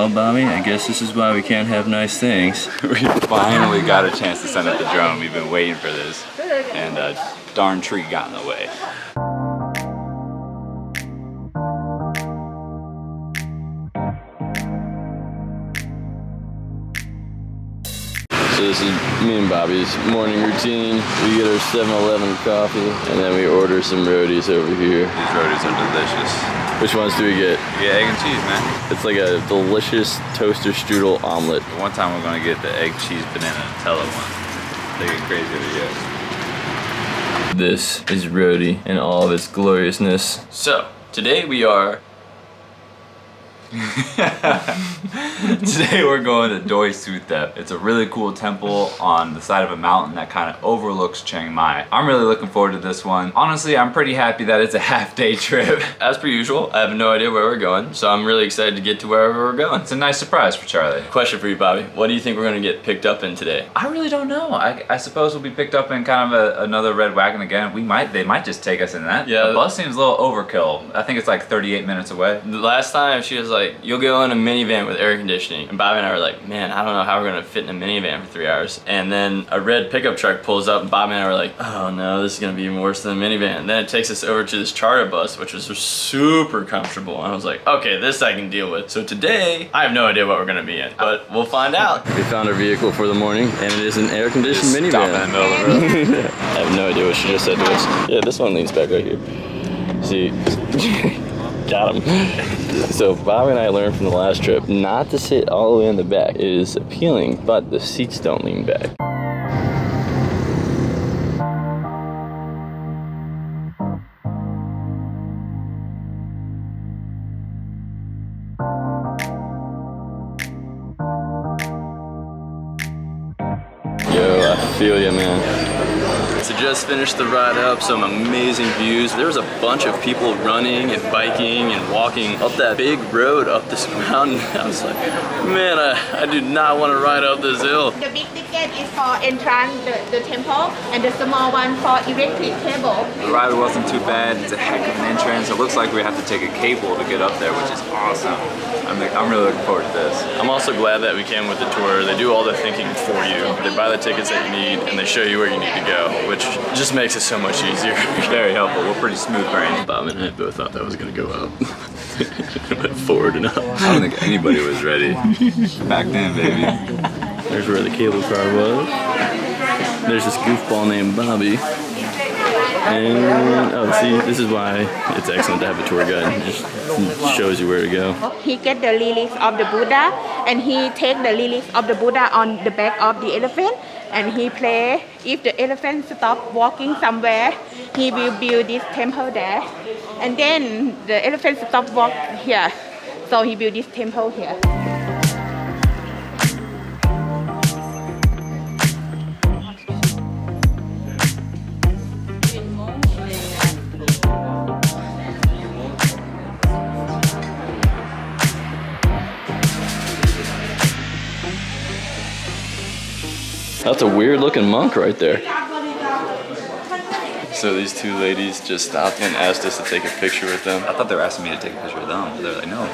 Well, Bobby, I guess this is why we can't have nice things. We finally got a chance to send up the drone. We've been waiting for this, and a darn tree got in the way. So this is me and Bobby's morning routine. We get our 7-Eleven coffee, and then we order some rotis over here. These rotis are delicious. Which ones do we get? We get egg and cheese, man. It's like a delicious toaster strudel omelet. One time we're gonna get the egg, cheese, banana, Nutella one. They get crazy over here. This is roti in all of its gloriousness. So, today we are... Today we're going to Doi Suthep. It's a really cool temple on the side of a mountain that kind of overlooks Chiang Mai. I'm really looking forward to this one. Honestly, I'm pretty happy that it's a half-day trip. As per usual, I have no idea where we're going, so I'm really excited to get to wherever we're going. It's a nice surprise for Charlie. Question for you, Bobby. What do you think we're gonna get picked up in today? I really don't know. I suppose we'll be picked up in kind of another red wagon again. They might just take us in that. Yeah. The bus seems a little overkill. I think it's like 38 minutes away. The last time she was like, you'll go in a minivan with air conditioning. And Bobby and I were like, man, I don't know how we're gonna fit in a minivan for 3 hours. And then a red pickup truck pulls up and Bobby and I were like, oh no, this is gonna be even worse than a minivan. And then it takes us over to this charter bus, which was super comfortable. And I was like, okay, this I can deal with. So today, I have no idea what we're gonna be in, but we'll find out. We found our vehicle for the morning and it is an air conditioned minivan. Stop in the middle of the road. I have no idea what she just said to us. Yeah, this one leans back right here. See, got him. So Bobby and I learned from the last trip not to sit all the way in the back. It is appealing, but the seats don't lean back. Yo, I feel ya, man. So just finished the ride up, some amazing views. There was a bunch of people running and biking and walking up that big road up this mountain. I was like, man, I do not want to ride up this hill. The big ticket is for entrance, the temple, and the small one for electric cable. The ride wasn't too bad. It's a heck of an entrance. It looks like we have to take a cable to get up there, which is awesome. I'm really looking forward to this. I'm also glad that we came with the tour. They do all the thinking for you. They buy the tickets that you need and they show you where you need to go, which just makes it so much easier. Very helpful. We're pretty smooth brains. Bob and I both thought that was gonna go up. It went forward enough. I don't think anybody was ready. Back then, baby. There's where the cable car was. There's this goofball named Bobby. And, oh, see, this is why it's excellent to have a tour guide. It just shows you where to go. He get the relief of the Buddha, and he take the relief of the Buddha on the back of the elephant, and he play. If the elephant stop walking somewhere, he will build this temple there. And then the elephant stop walk here, so he build this temple here. That's a weird looking monk right there. So these two ladies just stopped and asked us to take a picture with them. I thought they were asking me to take a picture with them, but they're like, no,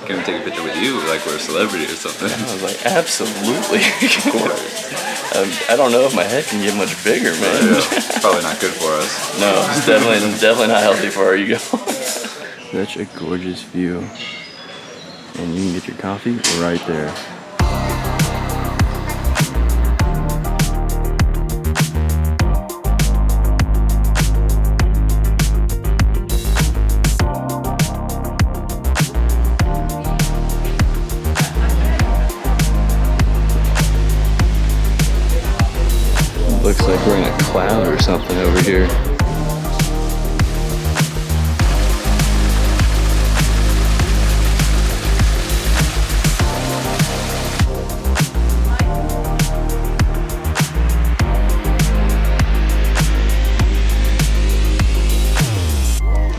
can we take a picture with you, like we're a celebrity or something? I was like, absolutely. Of course. I don't know if my head can get much bigger, man. Yeah, probably not good for us. No, it's definitely not healthy for our ego. Such a gorgeous view. And you can get your coffee right there. Looks like we're in a cloud or something over here.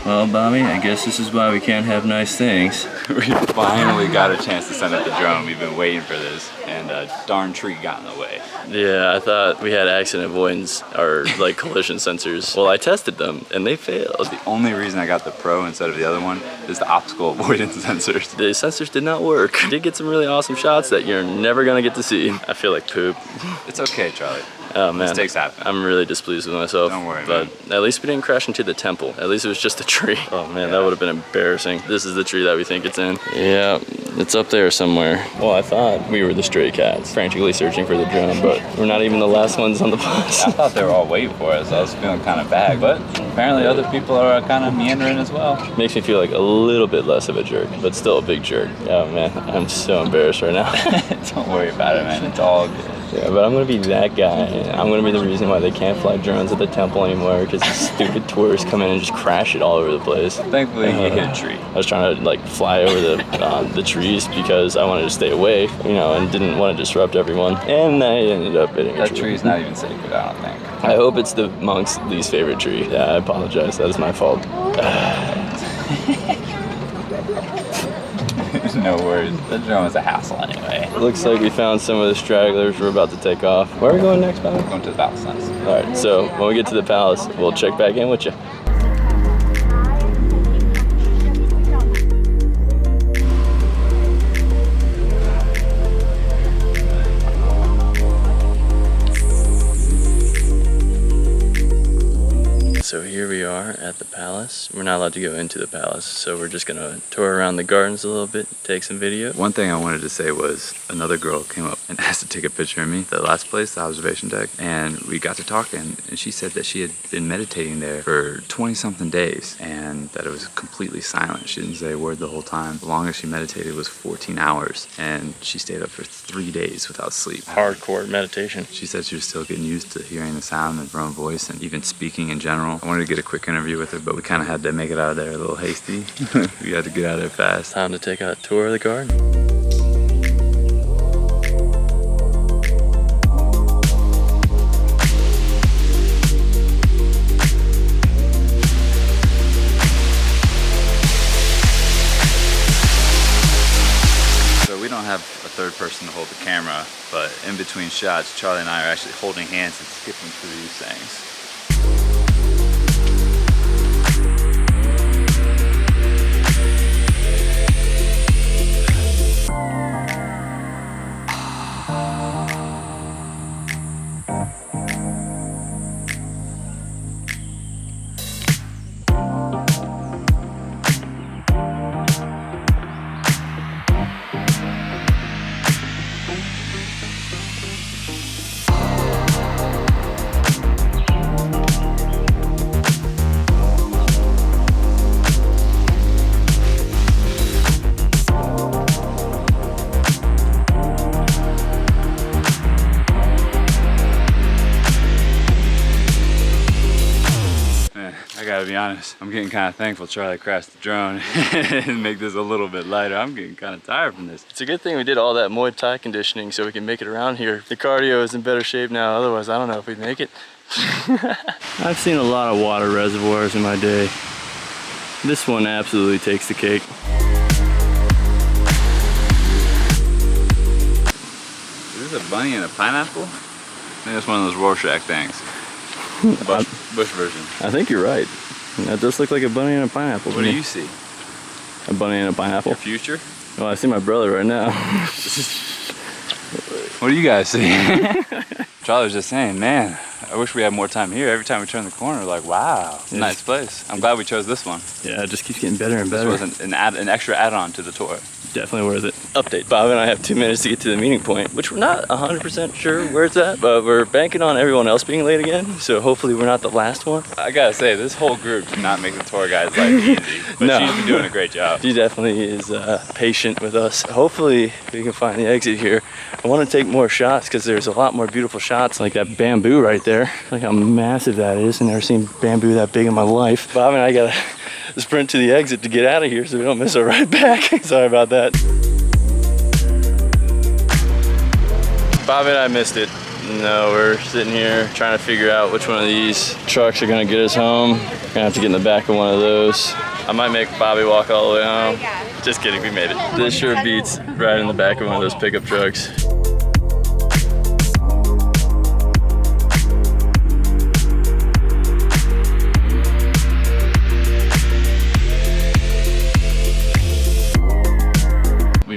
Well, Bobby, I guess this is why we can't have nice things. We finally got a chance to send up the drone. We've been waiting for this, and a darn tree got in the way. Yeah, I thought we had accident avoidance or like collision sensors. Well, I tested them and they failed. The only reason I got the Pro instead of the other one is the obstacle avoidance sensors. The sensors did not work. Did get some really awesome shots that you're never gonna get to see. I feel like poop. It's okay, Charlie. Oh man, Mistakes happen. I'm really displeased with myself. Don't worry, but man. at least we didn't crash into the temple. At least it was just a tree. Oh man, that would have been embarrassing. This is the tree that we think it's in. Yeah, it's up there somewhere. Well, I thought we were the stray cats, frantically searching for the drone, but we're not even the last ones on the bus. I thought they were all waiting for us. I was feeling kind of bad, but apparently other people are kind of meandering as well. Makes me feel like a little bit less of a jerk, but still a big jerk. Oh man, I'm so embarrassed right now. Don't worry about it, man. It's all good. Yeah, but I'm gonna be that guy. I'm gonna be the reason why they can't fly drones at the temple anymore, because these stupid tourists come in and just crash it all over the place. Thankfully, you hit a tree. I was trying to like fly over the trees because I wanted to stay away, you know, and didn't want to disrupt everyone. And I ended up hitting a That tree. tree's not even sacred, I don't think. I hope it's the monk's least favorite tree. Yeah, I apologize. That is my fault. No worries. The drone was a hassle anyway. Looks like we found some of the stragglers. We're about to take off. Where are we going next, Bob? Going to the palace next. All right, so when we get to the palace, we'll check back in with you. So here we are at the palace. We're not allowed to go into the palace, so we're just gonna tour around the gardens a little bit, take some video. One thing I wanted to say was another girl came up and asked to take a picture of me, the last place, the observation deck, and we got to talking, and she said that she had been meditating there for 20-something days and that it was completely silent. She didn't say a word the whole time. The longest she meditated was 14 hours, and she stayed up for 3 days without sleep. Hardcore meditation. She said she was still getting used to hearing the sound of her own voice and even speaking in general. I wanted to get a quick interview with her, but we kind of had to make it out of there a little hasty. We had to get out of there fast. Time to take a tour of the garden. So we don't have a third person to hold the camera, but in between shots, Charlie and I are actually holding hands and skipping through these things. I gotta be honest, I'm getting kind of thankful Charlie crashed the drone and make this a little bit lighter. I'm getting kind of tired from this. It's a good thing we did all that Muay Thai conditioning so we can make it around here. The cardio is in better shape now, otherwise I don't know if we'd make it. I've seen a lot of water reservoirs in my day. This one absolutely takes the cake. Is this a bunny and a pineapple? I think it's one of those Rorschach things. Bush version. I think you're right. That does look like a bunny and a pineapple. What do you see? A bunny and a pineapple. Your future? Well, I see my brother right now. What do you guys see? Charlie was just saying, man, I wish we had more time here. Every time we turn the corner, like, wow, it's a nice place. I'm glad we chose this one. Yeah, it just keeps getting better and better. This was an extra add-on to the tour. Definitely worth it. Update. Bob and I have 2 minutes to get to the meeting point, which we're not 100% sure where it's at, but we're banking on everyone else being late again, so hopefully we're not the last one. I gotta say, this whole group did not make the tour guide's life easy, but No. she's been doing a great job. She definitely is patient with us. Hopefully we can find the exit here. I want to take more shots because there's a lot more beautiful shots, like that bamboo right there. Look how massive that is. I've never seen bamboo that big in my life. Bob and I gotta sprint to the exit to get out of here so we don't miss our ride back. Sorry about that. Bob and I missed it. No, we're sitting here trying to figure out which one of these trucks are gonna get us home. We're gonna have to get in the back of one of those. I might make Bobby walk all the way home. Just kidding, we made it. This sure beats riding in the back of one of those pickup trucks.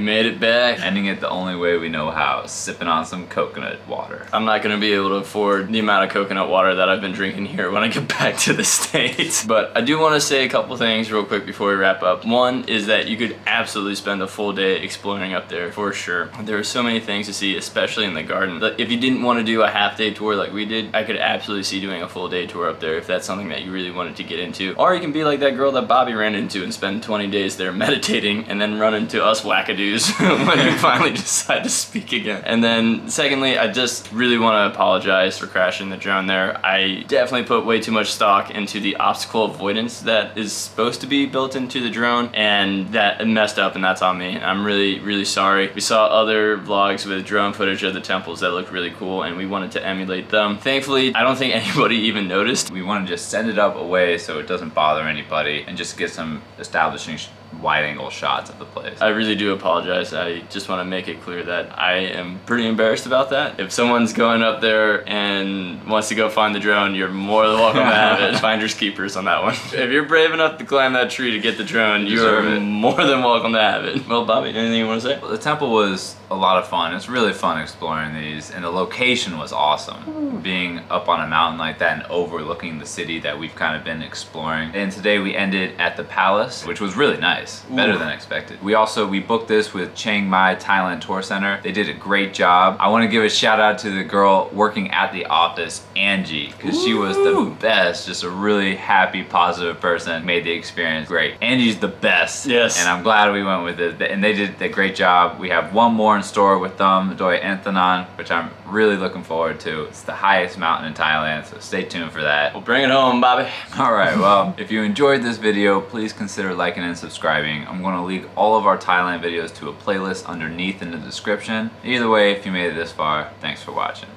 Made it back. Ending it the only way we know how, sipping on some coconut water. I'm not gonna be able to afford the amount of coconut water that I've been drinking here when I get back to the States. But I do wanna say a couple things real quick before we wrap up. One is that you could absolutely spend a full day exploring up there for sure. There are so many things to see, especially in the garden. But if you didn't wanna do a half-day tour like we did, I could absolutely see doing a full day tour up there if that's something that you really wanted to get into. Or you can be like that girl that Bobby ran into and spend 20 days there meditating and then run into us wackadoos when you finally decide to speak again. And then secondly, I just really want to apologize for crashing the drone there. I definitely put way too much stock into the obstacle avoidance that is supposed to be built into the drone, and that messed up, and that's on me. I'm really, really sorry. We saw other vlogs with drone footage of the temples that looked really cool, and we wanted to emulate them. Thankfully, I don't think anybody even noticed. We want to just send it up away so it doesn't bother anybody and just get some establishing wide angle shots of the place. I really do apologize. I just want to make it clear that I am pretty embarrassed about that. If someone's going up there and wants to go find the drone, you're more than welcome to have it. Finders keepers on that one. If you're brave enough to climb that tree to get the drone, you are more than welcome to have it. Well, Bobby, anything you want to say? The temple was a lot of fun. It's really fun exploring these, and the location was awesome. Being up on a mountain like that and overlooking the city that we've kind of been exploring. And today we ended at the palace, which was really nice. Better than expected. We booked this with Chiang Mai Thailand Tour Center. They did a great job. I want to give a shout out to the girl working at the office, Angie, because she was the best. Just a really happy, positive person. Made the experience great. Angie's the best. Yes. And I'm glad we went with it. And they did a great job. We have one more in store with them, Doi Suthep, which I'm really looking forward to. It's the highest mountain in Thailand, so stay tuned for that. Well, bring it home, Bobby. All right, well, if you enjoyed this video, please consider liking and subscribing. I'm going to link all of our Thailand videos to a playlist underneath in the description. Either way, if you made it this far, thanks for watching.